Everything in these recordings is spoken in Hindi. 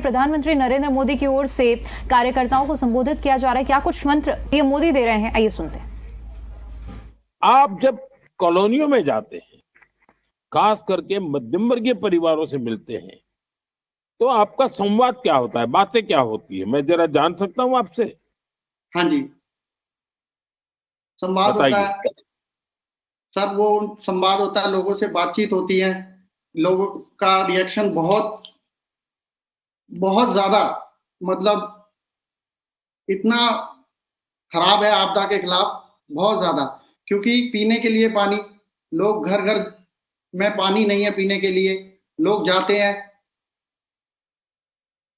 प्रधानमंत्री नरेंद्र मोदी की ओर से कार्यकर्ताओं को संबोधित किया जा रहा है। क्या कुछ मंत्र पीएम मोदी दे रहे हैं, आइए सुनते हैं। आप जब कॉलोनियों में जाते हैं, खास करके मध्यम वर्गीय परिवारों से मिलते हैं, तो आपका संवाद क्या होता है, बातें क्या होती है, मैं जरा जान सकता हूं आपसे? हाँ जी, संवाद होता है सर। वो संवाद होता है, लोगों से बातचीत होती है, लोगों का रिएक्शन बहुत बहुत ज्यादा, मतलब इतना खराब है आपदा के खिलाफ, बहुत ज्यादा। क्योंकि पीने के लिए पानी, लोग घर घर में पानी नहीं है पीने के लिए, लोग जाते हैं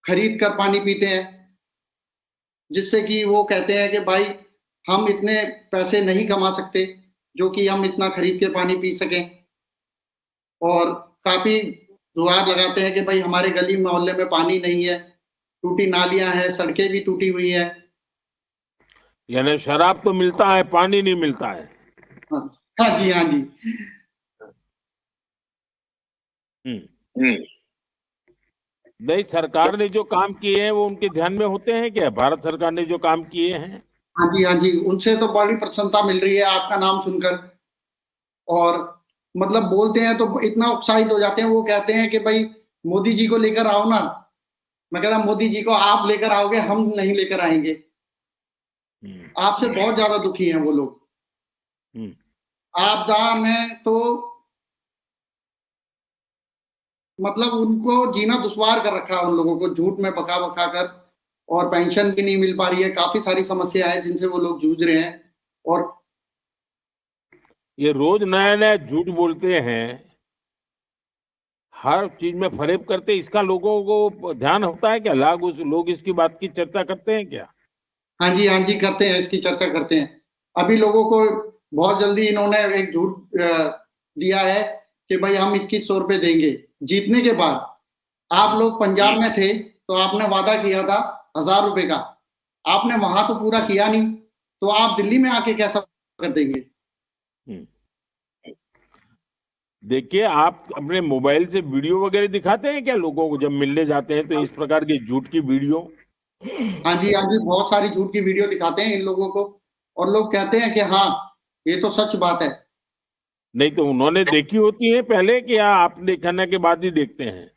खरीद कर पानी पीते हैं, जिससे कि वो कहते हैं कि भाई हम इतने पैसे नहीं कमा सकते जो कि हम इतना खरीद के पानी पी सकें। और काफी गुहार लगाते हैं कि भाई हमारे गली मोहल्ले में पानी नहीं है, टूटी नालियां हैं, सड़कें भी टूटी हुई हैं। यानी शराब तो मिलता है, पानी नहीं मिलता है। हाँ जी, हाँ जी। नहीं, सरकार ने जो काम किए हैं वो उनके ध्यान में होते हैं क्या? भारत सरकार ने जो काम किए हैं? हाँ जी, हाँ जी, उनसे तो बड़ी प्रसन्नता मिल रही है आपका नाम सुनकर। और मतलब बोलते हैं तो इतना उत्साहित हो जाते हैं, वो कहते हैं कि भाई मोदी जी को लेकर आओ ना। मैं कह रहा मोदी जी को आप लेकर आओगे, हम नहीं लेकर आएंगे। आपसे बहुत ज्यादा दुखी हैं वो लोग। आपदा में तो मतलब उनको जीना दुश्वार कर रखा है, उन लोगों को झूठ में बका बका कर, और पेंशन भी नहीं मिल पा रही है। काफी सारी समस्या है जिनसे वो लोग जूझ रहे हैं। और ये रोज नया नया झूठ बोलते हैं, हर चीज में फरेब करते हैं। इसका लोगों को ध्यान होता है क्या? लोग इसकी बात की चर्चा करते हैं क्या? हाँ जी, हाँ जी, करते हैं, इसकी चर्चा करते हैं। अभी लोगों को बहुत जल्दी इन्होंने एक झूठ दिया है कि भाई हम 2100 रुपए देंगे जीतने के बाद। आप लोग पंजाब में थे तो आपने वादा किया था 1000 रुपए का, आपने वहां तो पूरा किया नहीं, तो आप दिल्ली में आके कैसा कर देंगे? देखिए, आप अपने मोबाइल से वीडियो वगैरह दिखाते हैं क्या लोगों को जब मिलने जाते हैं? तो इस प्रकार की झूठ की वीडियो। हाँ जी, हाँ जी, बहुत सारी झूठ की वीडियो दिखाते हैं इन लोगों को, और लोग कहते हैं कि हाँ ये तो सच बात है। नहीं तो उन्होंने देखी होती है पहले, कि आप दिखाने के बाद ही देखते हैं?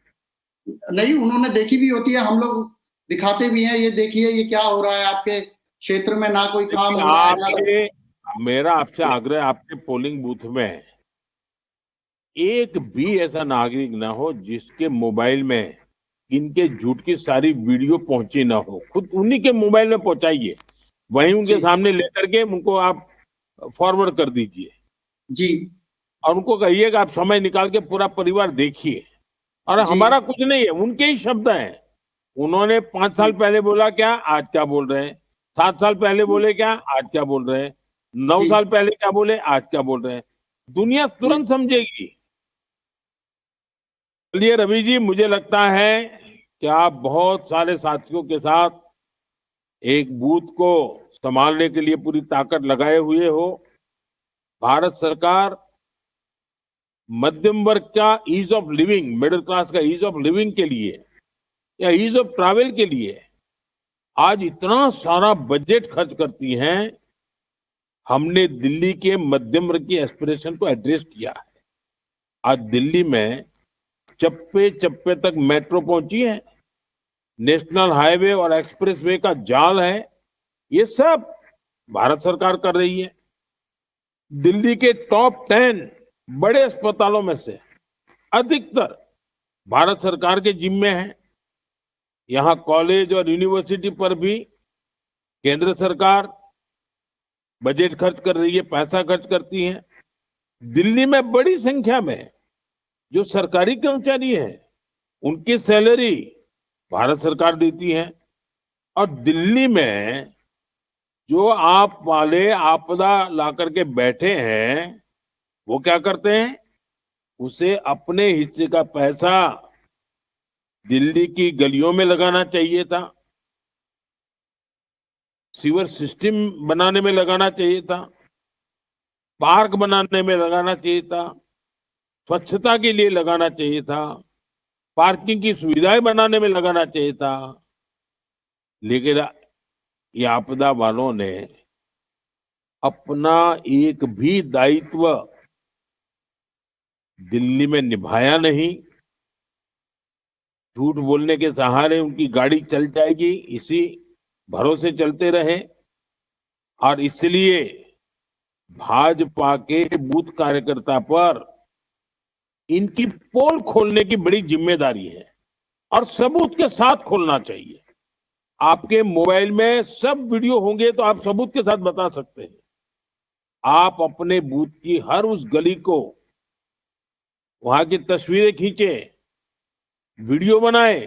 नहीं, उन्होंने देखी भी होती है, हम लोग दिखाते भी हैं, ये देखिए ये क्या हो रहा है आपके क्षेत्र में, ना कोई काम हो रहा है ना। मेरा आपसे आग्रह, आपके पोलिंग बूथ में एक भी ऐसा नागरिक ना हो जिसके मोबाइल में इनके झूठ की सारी वीडियो पहुंची ना हो। खुद उन्हीं के मोबाइल में पहुंचाइए, वहीं उनके सामने लेकर के उनको आप फॉरवर्ड कर दीजिए जी। और उनको कहिएगा आप समय निकाल के पूरा परिवार देखिए। और हमारा कुछ नहीं है, उनके ही शब्द हैं। उन्होंने 5 साल पहले बोला क्या, आज क्या बोल रहे हैं? 7 साल पहले बोले क्या, आज क्या बोल रहे हैं? 9 साल पहले क्या बोले, आज क्या बोल रहे हैं? दुनिया तुरंत समझेगी। चलिए रवि जी, मुझे लगता है कि आप बहुत सारे साथियों के साथ एक बूथ को संभालने के लिए पूरी ताकत लगाए हुए हो। भारत सरकार मध्यम वर्ग का ease of living, middle class का ईज ऑफ लिविंग के लिए या ईज ऑफ ट्रैवल के लिए आज इतना सारा बजट खर्च करती हैं। हमने दिल्ली के मध्यम वर्ग की एस्पिरेशन को एड्रेस किया है। आज दिल्ली में चप्पे चप्पे तक मेट्रो पहुंची है, नेशनल हाईवे और एक्सप्रेसवे का जाल है। ये सब भारत सरकार कर रही है। दिल्ली के टॉप 10 बड़े अस्पतालों में से अधिकतर भारत सरकार के जिम्मे है। यहाँ कॉलेज और यूनिवर्सिटी पर भी केंद्र सरकार बजट खर्च कर रही है, पैसा खर्च करती है। दिल्ली में बड़ी संख्या में जो सरकारी कर्मचारी हैं, उनकी सैलरी भारत सरकार देती है। और दिल्ली में जो आप वाले आपदा ला करके बैठे हैं, वो क्या करते हैं? उसे अपने हिस्से का पैसा दिल्ली की गलियों में लगाना चाहिए था, सीवर सिस्टम बनाने में लगाना चाहिए था, पार्क बनाने में लगाना चाहिए था, स्वच्छता के लिए लगाना चाहिए था, पार्किंग की सुविधाएं बनाने में लगाना चाहिए था। लेकिन ये आपदा वालों ने अपना एक भी दायित्व दिल्ली में निभाया नहीं। झूठ बोलने के सहारे उनकी गाड़ी चल जाएगी, इसी भरोसे चलते रहे। और इसलिए भाजपा के बूथ कार्यकर्ता पर इनकी पोल खोलने की बड़ी जिम्मेदारी है और सबूत के साथ खोलना चाहिए। आपके मोबाइल में सब वीडियो होंगे तो आप सबूत के साथ बता सकते हैं। आप अपने बूथ की हर उस गली को, वहां की तस्वीरें खींचे, वीडियो बनाए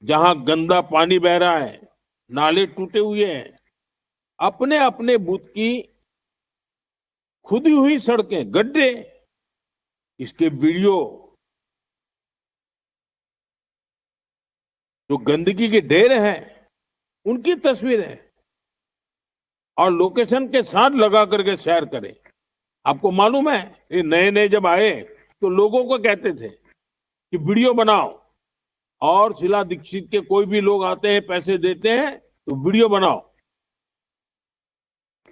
जहां गंदा पानी बह रहा है, नाले टूटे हुए हैं। अपने अपने बूथ की खुदी हुई सड़कें, गड्ढे, इसके वीडियो, जो गंदगी के ढेर हैं उनकी तस्वीरें और लोकेशन के साथ लगा करके शेयर करें। आपको मालूम है, ये नए नए जब आए तो लोगों को कहते थे कि वीडियो बनाओ, और शीला दीक्षित के कोई भी लोग आते हैं, पैसे देते हैं तो वीडियो बनाओ।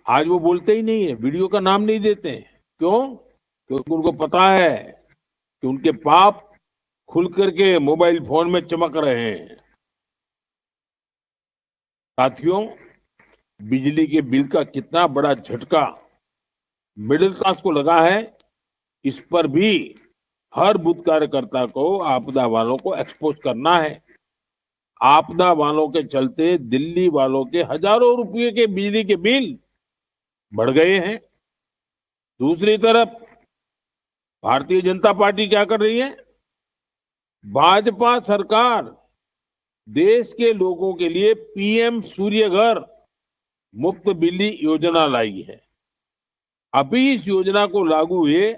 आज वो बोलते ही नहीं है, वीडियो का नाम नहीं देते हैं। क्यों? क्योंकि उनको पता है कि उनके पाप खुल करके मोबाइल फोन में चमक रहे हैं। साथियों, बिजली के बिल का कितना बड़ा झटका मिडिल क्लास को लगा है, इस पर भी हर बूथ कार्यकर्ता को आपदा वालों को एक्सपोज करना है। आपदा वालों के चलते दिल्ली वालों के हजारों रुपए के बिजली के बिल बढ़ गए हैं। दूसरी तरफ भारतीय जनता पार्टी क्या कर रही है? भाजपा सरकार देश के लोगों के लिए पीएम सूर्य घर मुफ्त बिजली योजना लाई है। अभी इस योजना को लागू हुए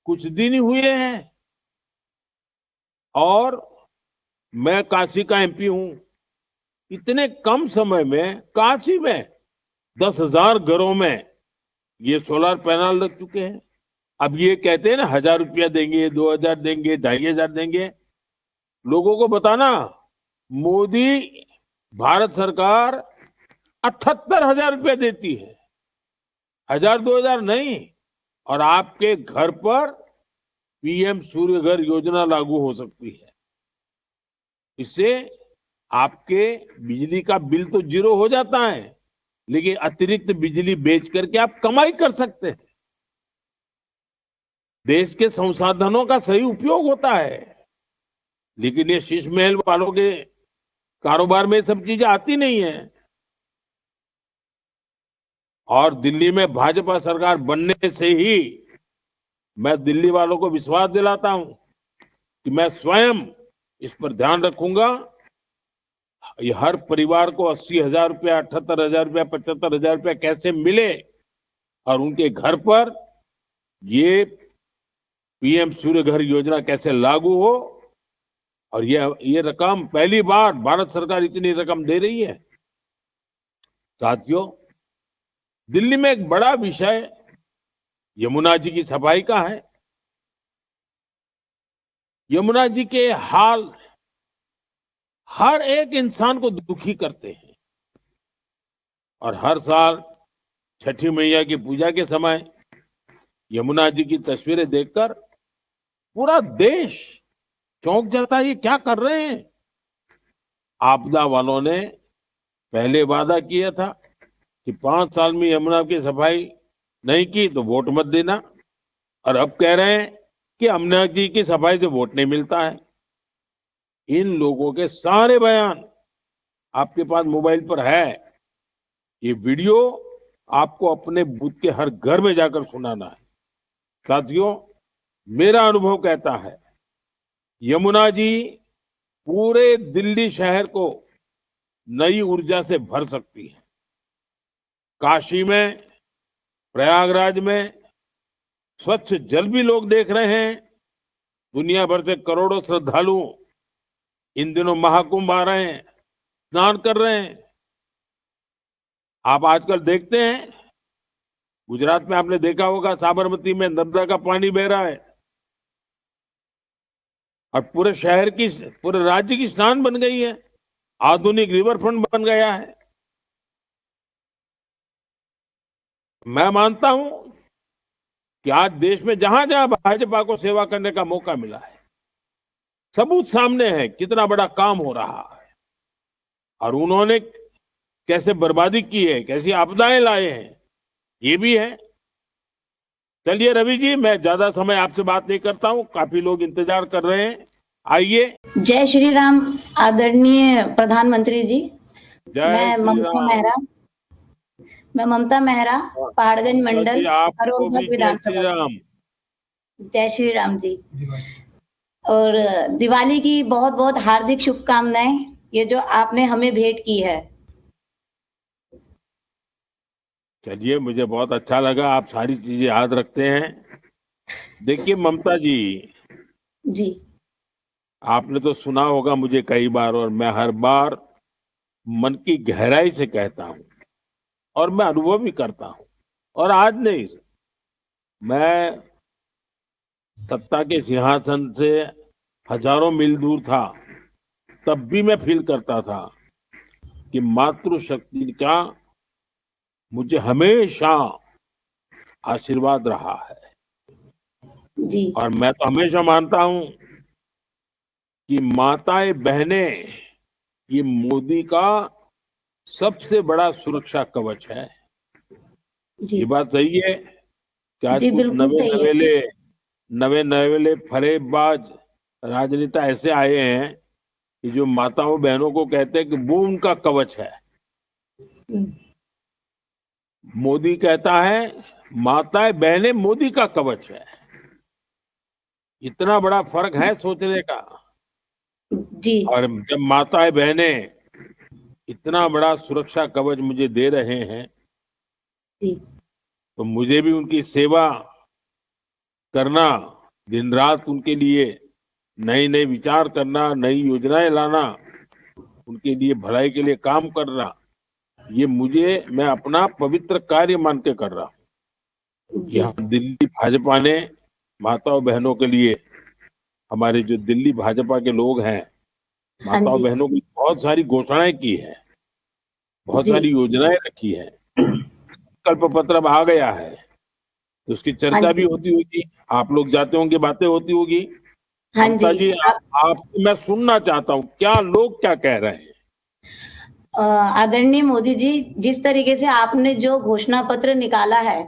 कुछ दिन ही हुए हैं और मैं काशी का एमपी हूं। इतने कम समय में काशी में 10,000 घरों में ये सोलर पैनल लग चुके हैं। अब ये कहते हैं ना 1,000 रुपया देंगे, 2,000 देंगे, 2,500 देंगे। लोगों को बताना, मोदी भारत सरकार 78,000 रुपया देती है, 1,000 2,000 नहीं। और आपके घर पर पीएम सूर्य घर योजना लागू हो सकती है। इससे आपके बिजली का बिल तो जीरो हो जाता है, लेकिन अतिरिक्त बिजली बेच करके आप कमाई कर सकते हैं। देश के संसाधनों का सही उपयोग होता है। लेकिन ये शीश महल वालों के कारोबार में सब चीजें आती नहीं है। और दिल्ली में भाजपा सरकार बनने से ही मैं दिल्ली वालों को विश्वास दिलाता हूं कि मैं स्वयं इस पर ध्यान रखूंगा। ये हर परिवार को 80,000 रुपया, 78,000 रुपया, 75,000 रुपया कैसे मिले और उनके घर पर ये पीएम सूर्य घर योजना कैसे लागू हो। और ये रकम पहली बार भारत सरकार इतनी रकम दे रही है। साथियों, दिल्ली में एक बड़ा विषय यमुना जी की सफाई का है। यमुना जी के हाल हर एक इंसान को दुखी करते हैं और हर साल छठी मैया की पूजा के समय यमुना जी की तस्वीरें देखकर पूरा देश चौंक जाता है, ये क्या कर रहे हैं। आपदा वालों ने पहले वादा किया था कि 5 साल में यमुना की सफाई नहीं की तो वोट मत देना, और अब कह रहे हैं कि यमुना जी की सफाई से वोट नहीं मिलता है। इन लोगों के सारे बयान आपके पास मोबाइल पर है। ये वीडियो आपको अपने बूथ के हर घर में जाकर सुनाना है। साथियों, मेरा अनुभव कहता है यमुना जी पूरे दिल्ली शहर को नई ऊर्जा से भर सकती है। काशी में, प्रयागराज में स्वच्छ जल भी लोग देख रहे हैं। दुनिया भर से करोड़ों श्रद्धालु इन दिनों महाकुंभ आ रहे हैं, स्नान कर रहे हैं। आप आजकल देखते हैं गुजरात में, आपने देखा होगा साबरमती में नर्मदा का पानी बह रहा है। और पूरे शहर की, पूरे राज्य की शान बन गई है। आधुनिक रिवर फ्रंट बन गया है। मैं मानता हूं कि आज देश में जहां जहां भाजपा को सेवा करने का मौका मिला है, सबूत सामने है कितना बड़ा काम हो रहा है और उन्होंने कैसे बर्बादी की है, कैसी आपदाएं लाए हैं, ये भी है। चलिए रवि जी, मैं ज्यादा समय आपसे बात नहीं करता हूं, काफी लोग इंतजार कर रहे हैं। आइए। जय श्री राम आदरणीय प्रधानमंत्री जी। जय मैं श्री ममता राम। मेहरा मैं ममता मेहरा, पहाड़गंज मंडल, जी, आपको करोलबाग भी जय श्री विधानसभा। राम। जय श्री राम जी। और दिवाली की बहुत बहुत हार्दिक शुभकामनाएं, ये जो आपने हमें भेंट की है। चलिए, मुझे बहुत अच्छा लगा, आप सारी चीजें याद रखते हैं। देखिए ममता जी, जी आपने तो सुना होगा मुझे कई बार, और मैं हर बार मन की गहराई से कहता हूं और मैं अनुभव भी करता हूं। और आज नहीं, मैं सत्ता के सिंहासन से हजारों मील दूर था, तब भी मैं फील करता था कि मातृशक्ति का मुझे हमेशा आशीर्वाद रहा है। जी और मैं तो हमेशा मानता हूं कि माताएं बहनें ये मोदी का सबसे बड़ा सुरक्षा कवच है। जी ये बात सही है कि आज जी कुछ बिल्कुल सही है। नवे नवेले फरेबबाज राजनेता ऐसे आए हैं कि जो माताओं बहनों को कहते हैं कि वो उनका कवच है। हम्म, मोदी कहता है माताएं बहनें मोदी का कवच है। इतना बड़ा फर्क है सोचने का। जी और जब माताएं बहनें इतना बड़ा सुरक्षा कवच मुझे दे रहे हैं, जी तो मुझे भी उनकी सेवा करना, दिन रात उनके लिए नए नए विचार करना, नई योजनाएं लाना, उनके लिए भलाई के लिए काम करना, ये मैं अपना पवित्र कार्य मान के कर रहा हूँ। जी यहाँ दिल्ली भाजपा ने माताओं बहनों के लिए, हमारे जो दिल्ली भाजपा के लोग हैं, हाँ माताओं जी बहनों की बहुत सारी घोषणाएं की है, बहुत जी सारी योजनाएं रखी है। संकल्प पत्र अब आ गया है, तो उसकी हाँ चर्चा भी जी होती होगी, आप लोग जाते होंगे, बातें होती होगी। हाँ ममता जी। जी, आपसे मैं सुनना चाहता हूँ, क्या लोग क्या कह रहे हैं। आदरणीय मोदी जी, जिस तरीके से आपने जो घोषणा पत्र निकाला है,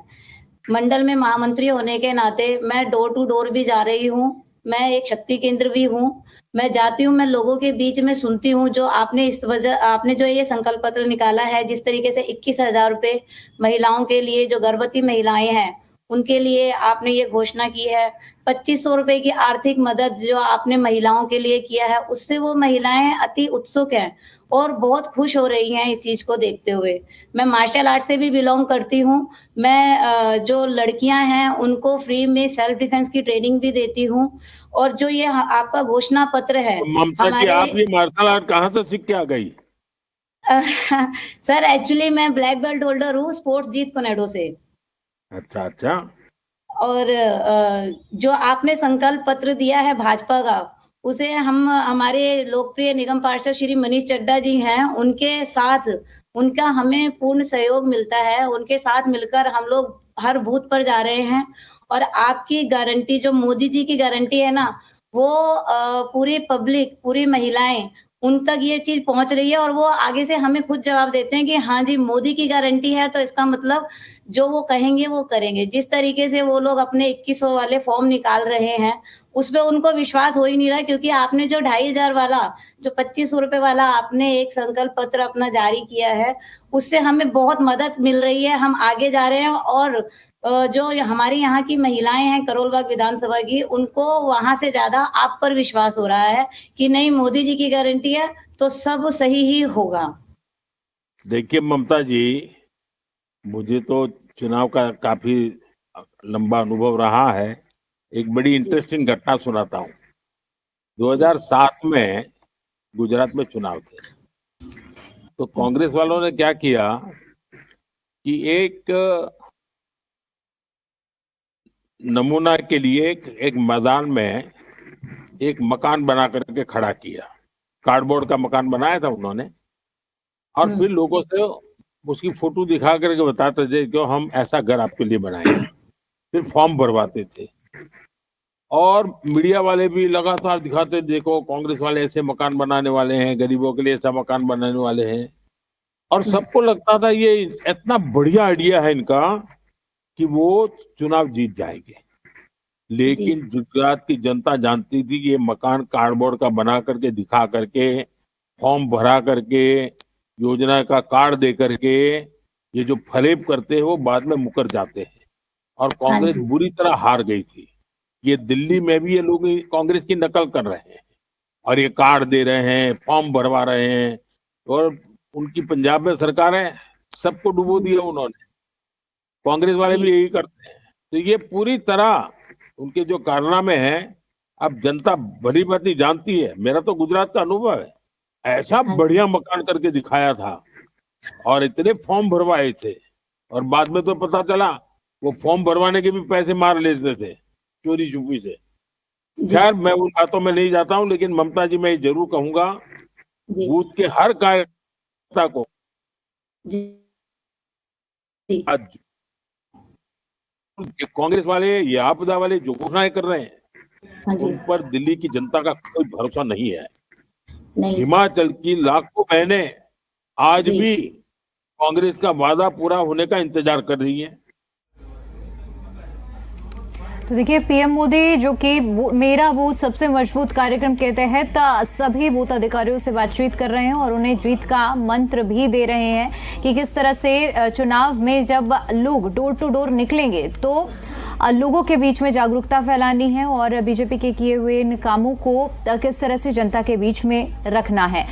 मंडल में महामंत्री होने के नाते मैं डोर टू डोर भी जा रही हूँ। मैं एक शक्ति केंद्र भी हूँ। मैं जाती हूँ, मैं लोगों के बीच में सुनती हूँ, जो आपने जो ये संकल्प पत्र निकाला है, जिस तरीके से 21,000 रुपए महिलाओं के लिए, जो गर्भवती महिलाएं हैं, उनके लिए आपने ये घोषणा की है। 2500 रुपए की आर्थिक मदद जो आपने महिलाओं के लिए किया है, उससे वो महिलाएं अति उत्सुक हैं और बहुत खुश हो रही हैं इस चीज को देखते हुए। मैं मार्शल आर्ट से भी बिलोंग करती हूँ। मैं जो लड़कियां हैं उनको फ्री में सेल्फ डिफेंस की ट्रेनिंग भी देती हूँ। और जो ये आपका घोषणा पत्र है तो ममता जी, हमारे आप ये मार्शल आर्ट कहाँ से सीख के आ गई। सर एक्चुअली मैं ब्लैक बेल्ट होल्डर हूँ स्पोर्ट्स जीत कोनेडो से। अच्छा अच्छा। और जो आपने संकल्प पत्र दिया है भाजपा का, उसे हम हमारे लोकप्रिय निगम पार्षद श्री मनीष चड्ढा जी हैं, उनके साथ उनका हमें पूर्ण सहयोग मिलता है। उनके साथ मिलकर हम लोग हर बूथ पर जा रहे हैं और आपकी गारंटी, जो मोदी जी की गारंटी है ना, वो पूरी पब्लिक, पूरी महिलाएं, उन तक ये चीज पहुंच रही है और वो आगे से हमें खुद जवाब देते हैं कि हाँ जी, मोदी की गारंटी है तो इसका मतलब जो वो कहेंगे वो करेंगे। जिस तरीके से वो लोग अपने 2100 वाले फॉर्म निकाल रहे हैं, उसपे उनको विश्वास हो ही नहीं रहा, क्योंकि आपने जो 2,500 वाला, जो 2500 रुपए वाला आपने एक संकल्प पत्र अपना जारी किया है, उससे हमें बहुत मदद मिल रही है। हम आगे जा रहे हैं और जो हमारी यहाँ की महिलाएं हैं करोलबाग विधानसभा की, उनको वहां से ज्यादा आप पर विश्वास हो रहा है कि नहीं, मोदी जी की गारंटी है तो सब सही ही होगा। देखिए ममता जी, मुझे तो चुनाव का काफी लंबा अनुभव रहा है। एक बड़ी जी इंटरेस्टिंग घटना सुनाता हूँ। 2007 में गुजरात में चुनाव थे, तो कांग्रेस वालों ने क्या किया कि एक नमूना के लिए एक मैदान में एक मकान बना करके खड़ा किया, कार्डबोर्ड का मकान बनाया था उन्होंने, और फिर लोगों से उसकी फोटो दिखा करके बताते थे कि हम ऐसा घर आपके लिए बनाएंगे, फिर फॉर्म भरवाते थे। और मीडिया वाले भी लगातार दिखाते, देखो कांग्रेस वाले ऐसे मकान बनाने वाले हैं, गरीबों के लिए ऐसा मकान बनाने वाले हैं, और सबको लगता था ये इतना बढ़िया आइडिया है इनका कि वो चुनाव जीत जाएंगे। लेकिन गुजरात की जनता जानती थी कि ये मकान कार्डबोर्ड का बना करके दिखा करके, फॉर्म भरा करके, योजना का कार्ड दे करके ये जो फरेब करते हैं वो बाद में मुकर जाते हैं। और कांग्रेस बुरी तरह हार गई थी। ये दिल्ली में भी ये लोग कांग्रेस की नकल कर रहे हैं और ये कार्ड दे रहे हैं, फॉर्म भरवा रहे हैं, और उनकी पंजाब में सरकार है, सबको डुबो दिया उन्होंने। कांग्रेस वाले भी यही करते हैं। तो ये पूरी तरह उनके जो कारनामे हैं अब जनता भली भांति जानती है। मेरा तो गुजरात का अनुभव है, ऐसा बढ़िया मकान करके दिखाया था और इतने फॉर्म भरवाए थे, और बाद में तो पता चला वो फॉर्म भरवाने के भी पैसे मार लेते थे चोरी छुपी से। खैर, मैं उन बातों में नहीं जाता हूं, लेकिन ममता जी, मैं जरूर कहूंगा बूथ के हर कार्यकर्ता को आज कांग्रेस वाले, ये आपदा वाले जो घोषणाएं कर रहे हैं उन पर दिल्ली की जनता का कोई भरोसा नहीं है। हिमाचल की लाखों बहनें आज भी कांग्रेस का वादा पूरा होने का इंतजार कर रही हैं। तो देखिए, पीएम मोदी जो कि मेरा बूथ सबसे मजबूत कार्यक्रम के तहत सभी बूथ अधिकारियों से बातचीत कर रहे हैं और उन्हें जीत का मंत्र भी दे रहे हैं कि किस तरह से चुनाव में जब लोग डोर टू डोर निकलेंगे तो लोगों के बीच में जागरूकता फैलानी है और बीजेपी के किए हुए इन कामों को किस तरह से जनता के बीच में रखना है।